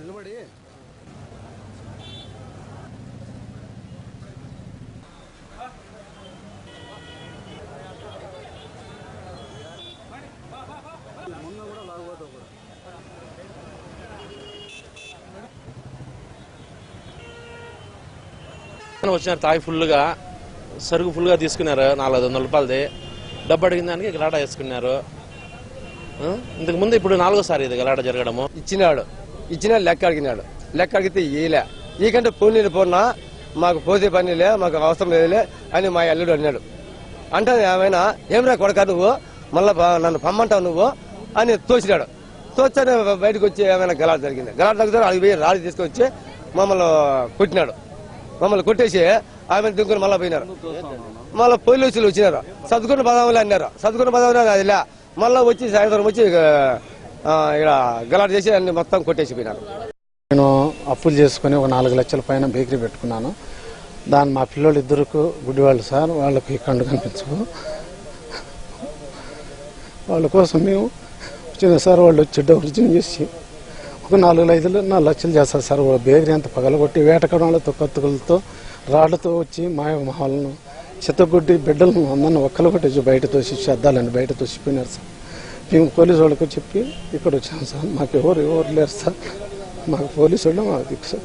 నిలబడి మొన్న కూడా లాగబోతావు కూడా వచ్చినారు. తాగి ఫుల్గా సరుకు ఫుల్గా తీసుకున్నారు. 400 రూపాయలది డబ్బు అడిగిన దానికి గలాట వేసుకున్నారు. ఇంతకు ముందు ఇప్పుడు 4వ సారి ఇది గలాట జరగడము. ఇచ్చినాడు లెక్క అడిగితే ఈలే ఈకంటే పోనీ పోన్నా మాకు పోతే పనిలే, మాకు అవసరం లేదులే అని మా అల్లుడు అన్నాడు. అంటే ఏమైనా ఏమిరా కొడక నువ్వు మళ్ళా నన్ను పమ్మంటావు నువ్వు అని తోసినాడు. తోచానే బయటకు వచ్చి ఏమైనా గలాట జరిగింది. గలాట జరిగితే అది పోయి రాళ్ళు తీసుకొచ్చి మమ్మల్ని కొట్టినాడు. మమ్మల్ని కొట్టేసి ఆమె దింకుని మళ్ళీ పోయినారు. మళ్ళీ పోలీసులు వచ్చినారు. సర్దుకున్న పదవులు అన్నారు. సర్దుకున్న పదవులు అదిలే మళ్ళీ వచ్చి సాయంత్రం వచ్చి ఇక్కడ గలాట చేసి అన్ని మొత్తం కొట్టేసిపోయినారు. నేను అప్పులు చేసుకుని ఒక 4 లక్షల పైన బేకరీ పెట్టుకున్నాను. దాన్ని మా పిల్లలు ఇద్దరుకు గుడ్డివాళ్ళు సార్, వాళ్ళకి కండు కనిపించవు. వాళ్ళ కోసం మేము వచ్చిన సార్. వాళ్ళు వచ్చి డబ్బులు చేసి ఒక 4 లక్షలు చేస్తారు సార్. బేకరీ అంతా పగలగొట్టి వేటకడాలతో కత్తుకలతో రాళ్లతో వచ్చి మా వాళ్ళను చెత్తగొట్టి బిడ్డలను అందరిని ఒక్కలు కొట్టేసి బయట తోసి అద్దాలని బయట తోసిపోయినారు సార్. మేము పోలీసు వాళ్ళకు చెప్పి ఇక్కడ వచ్చాము సార్. మాకు ఎవరు లేరు సార్. మాకు పోలీసు వాళ్ళు మాకు దిక్కు సార్.